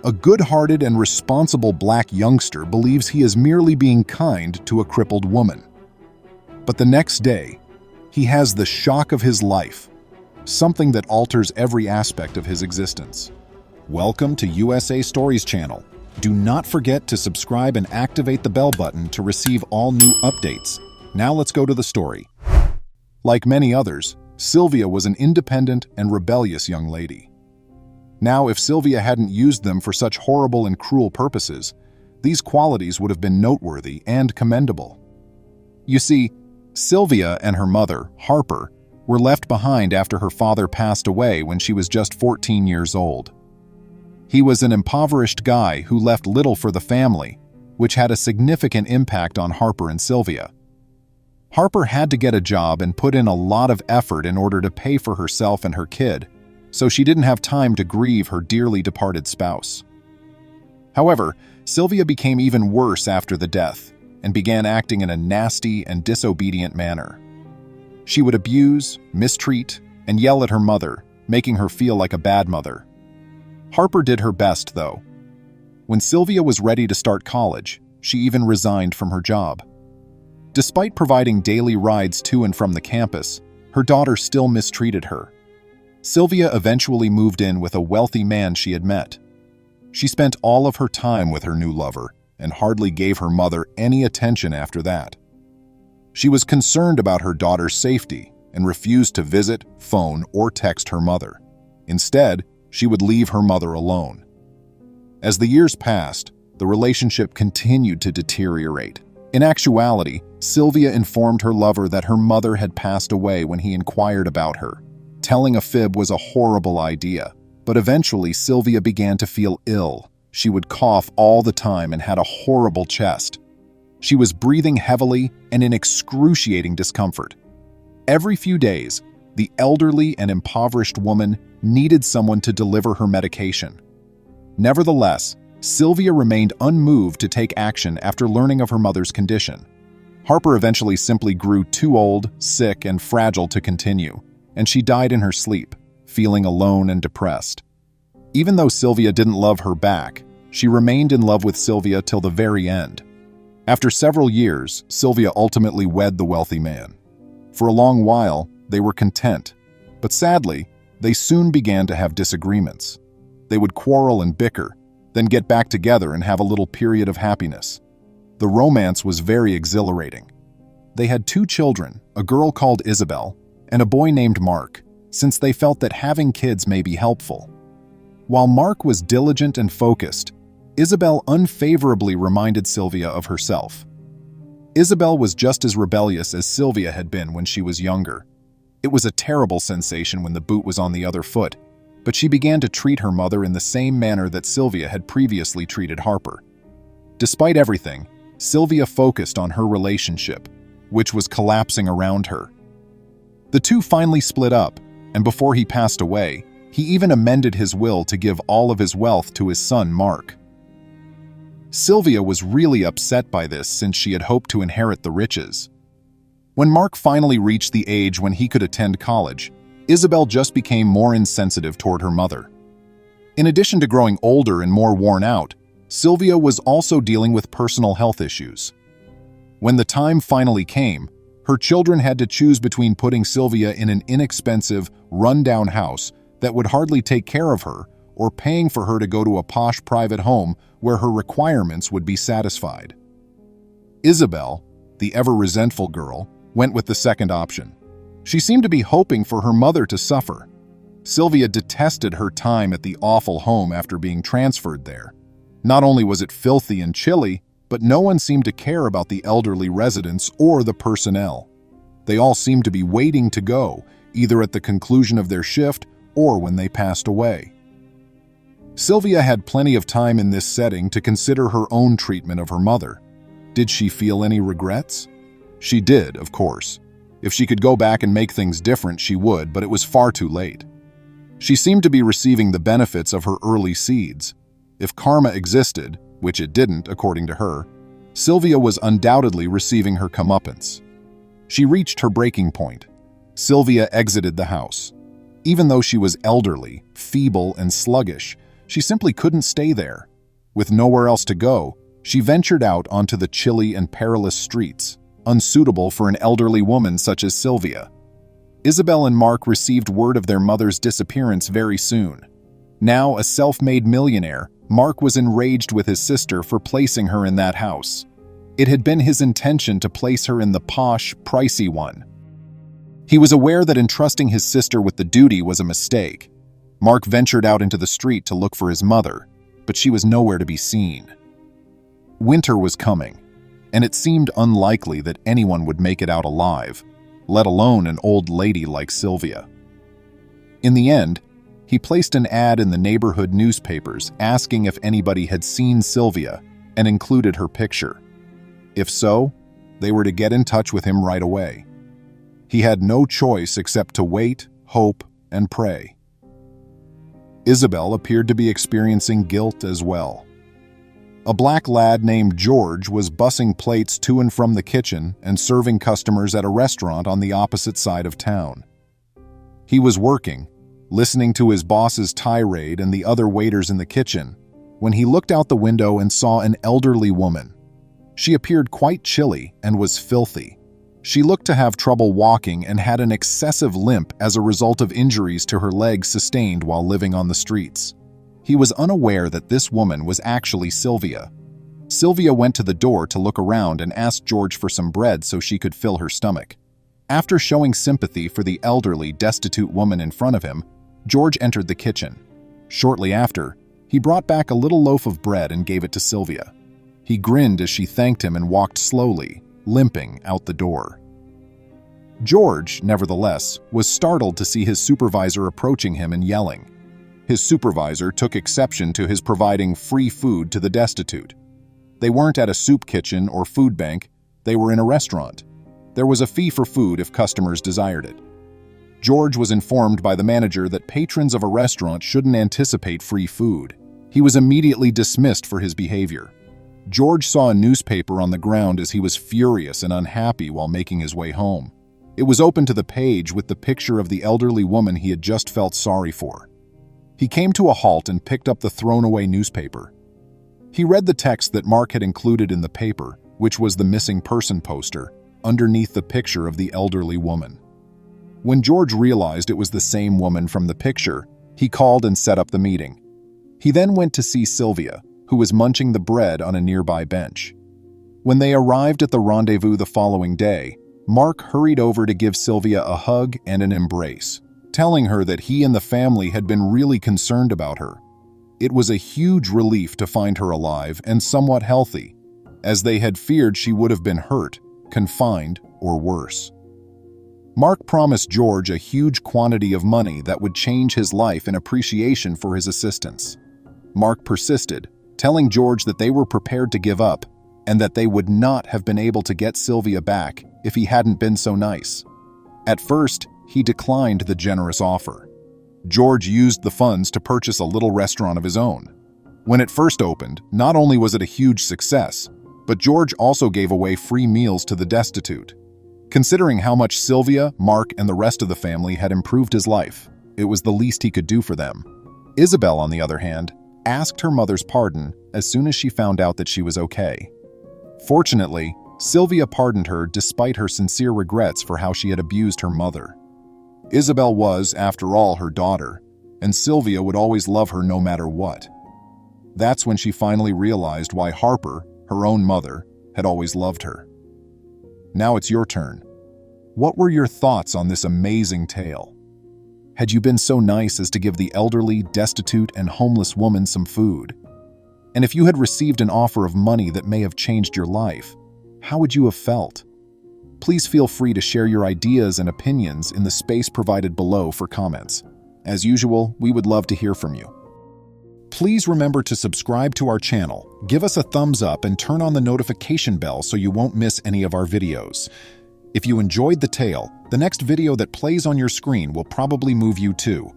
A good-hearted and responsible black youngster believes he is merely being kind to a crippled woman. But the next day, he has the shock of his life, something that alters every aspect of his existence. Welcome to USA Stories channel. Do not forget to subscribe and activate the bell button to receive all new updates. Now let's go to the story. Like many others, Sylvia was an independent and rebellious young lady. Now, if Sylvia hadn't used them for such horrible and cruel purposes, these qualities would have been noteworthy and commendable. You see, Sylvia and her mother, Harper, were left behind after her father passed away when she was just 14 years old. He was an impoverished guy who left little for the family, which had a significant impact on Harper and Sylvia. Harper had to get a job and put in a lot of effort in order to pay for herself and her kid, so she didn't have time to grieve her dearly departed spouse. However, Sylvia became even worse after the death and began acting in a nasty and disobedient manner. She would abuse, mistreat, and yell at her mother, making her feel like a bad mother. Harper did her best, though. When Sylvia was ready to start college, she even resigned from her job. Despite providing daily rides to and from the campus, her daughter still mistreated her. Sylvia eventually moved in with a wealthy man she had met. She spent all of her time with her new lover and hardly gave her mother any attention after that. She was concerned about her daughter's safety and refused to visit, phone, or text her mother. Instead, she would leave her mother alone. As the years passed, the relationship continued to deteriorate. In actuality, Sylvia informed her lover that her mother had passed away when he inquired about her. Telling a fib was a horrible idea, but eventually Sylvia began to feel ill. She would cough all the time and had a horrible chest. She was breathing heavily and in excruciating discomfort. Every few days, the elderly and impoverished woman needed someone to deliver her medication. Nevertheless, Sylvia remained unmoved to take action after learning of her mother's condition. Harper eventually simply grew too old, sick, and fragile to continue, and she died in her sleep, feeling alone and depressed. Even though Sylvia didn't love her back, she remained in love with Sylvia till the very end. After several years, Sylvia ultimately wed the wealthy man. For a long while, they were content, but sadly, they soon began to have disagreements. They would quarrel and bicker, then get back together and have a little period of happiness. The romance was very exhilarating. They had 2 children, a girl called Isabel and a boy named Mark, since they felt that having kids may be helpful. While Mark was diligent and focused, Isabel unfavorably reminded Sylvia of herself. Isabel was just as rebellious as Sylvia had been when she was younger. It was a terrible sensation when the boot was on the other foot, but she began to treat her mother in the same manner that Sylvia had previously treated Harper. Despite everything, Sylvia focused on her relationship, which was collapsing around her. The two finally split up, and before he passed away, he even amended his will to give all of his wealth to his son Mark. Sylvia was really upset by this since she had hoped to inherit the riches. When Mark finally reached the age when he could attend college, Isabel just became more insensitive toward her mother. In addition to growing older and more worn out, Sylvia was also dealing with personal health issues. When the time finally came, her children had to choose between putting Sylvia in an inexpensive, run-down house that would hardly take care of her or paying for her to go to a posh private home where her requirements would be satisfied. Isabel, the ever-resentful girl, went with the second option. She seemed to be hoping for her mother to suffer. Sylvia detested her time at the awful home after being transferred there. Not only was it filthy and chilly, but no one seemed to care about the elderly residents or the personnel. They all seemed to be waiting to go, either at the conclusion of their shift or when they passed away. Sylvia had plenty of time in this setting to consider her own treatment of her mother. Did she feel any regrets? She did, of course. If she could go back and make things different, she would, but it was far too late. She seemed to be receiving the benefits of her early seeds. If karma existed, which it didn't according to her, Sylvia was undoubtedly receiving her comeuppance. She reached her breaking point. Sylvia exited the house. Even though she was elderly, feeble, and sluggish, She simply couldn't stay there. With nowhere else to go, she ventured out onto the chilly and perilous streets, unsuitable for an elderly woman such as Sylvia. Isabel and Mark received word of their mother's disappearance very soon. Now a self-made millionaire, Mark was enraged with his sister for placing her in that house. It had been his intention to place her in the posh, pricey one. He was aware that entrusting his sister with the duty was a mistake. Mark ventured out into the street to look for his mother, but she was nowhere to be seen. Winter was coming, and it seemed unlikely that anyone would make it out alive, let alone an old lady like Sylvia. In the end, he placed an ad in the neighborhood newspapers asking if anybody had seen Sylvia and included her picture. If so, they were to get in touch with him right away. He had no choice except to wait, hope, and pray. Isabel appeared to be experiencing guilt as well. A black lad named George was bussing plates to and from the kitchen and serving customers at a restaurant on the opposite side of town. He was working, listening to his boss's tirade and the other waiters in the kitchen, when he looked out the window and saw an elderly woman. She appeared quite chilly and was filthy. She looked to have trouble walking and had an excessive limp as a result of injuries to her legs sustained while living on the streets. He was unaware that this woman was actually Sylvia. Sylvia went to the door to look around and asked George for some bread so she could fill her stomach. After showing sympathy for the elderly, destitute woman in front of him, George entered the kitchen. Shortly after, he brought back a little loaf of bread and gave it to Sylvia. He grinned as she thanked him and walked slowly, limping out the door. George, nevertheless, was startled to see his supervisor approaching him and yelling. His supervisor took exception to his providing free food to the destitute. They weren't at a soup kitchen or food bank, they were in a restaurant. There was a fee for food if customers desired it. George was informed by the manager that patrons of a restaurant shouldn't anticipate free food. He was immediately dismissed for his behavior. George saw a newspaper on the ground as he was furious and unhappy while making his way home. It was open to the page with the picture of the elderly woman he had just felt sorry for. He came to a halt and picked up the thrown-away newspaper. He read the text that Mark had included in the paper, which was the missing person poster, underneath the picture of the elderly woman. When George realized it was the same woman from the picture, he called and set up the meeting. He then went to see Sylvia, who was munching the bread on a nearby bench. When they arrived at the rendezvous the following day, Mark hurried over to give Sylvia a hug and an embrace, telling her that he and the family had been really concerned about her. It was a huge relief to find her alive and somewhat healthy, as they had feared she would have been hurt, confined, or worse. Mark promised George a huge quantity of money that would change his life in appreciation for his assistance. Mark persisted, telling George that they were prepared to give up and that they would not have been able to get Sylvia back if he hadn't been so nice. At first, he declined the generous offer. George used the funds to purchase a little restaurant of his own. When it first opened, not only was it a huge success, but George also gave away free meals to the destitute. Considering how much Sylvia, Mark, and the rest of the family had improved his life, it was the least he could do for them. Isabel, on the other hand, asked her mother's pardon as soon as she found out that she was okay. Fortunately, Sylvia pardoned her despite her sincere regrets for how she had abused her mother. Isabel was, after all, her daughter, and Sylvia would always love her no matter what. That's when she finally realized why Harper, her own mother, had always loved her. Now it's your turn. What were your thoughts on this amazing tale? Had you been so nice as to give the elderly, destitute, and homeless woman some food? And if you had received an offer of money that may have changed your life, how would you have felt? Please feel free to share your ideas and opinions in the space provided below for comments. As usual, we would love to hear from you. Please remember to subscribe to our channel, give us a thumbs up, and turn on the notification bell so you won't miss any of our videos. If you enjoyed the tale, the next video that plays on your screen will probably move you too.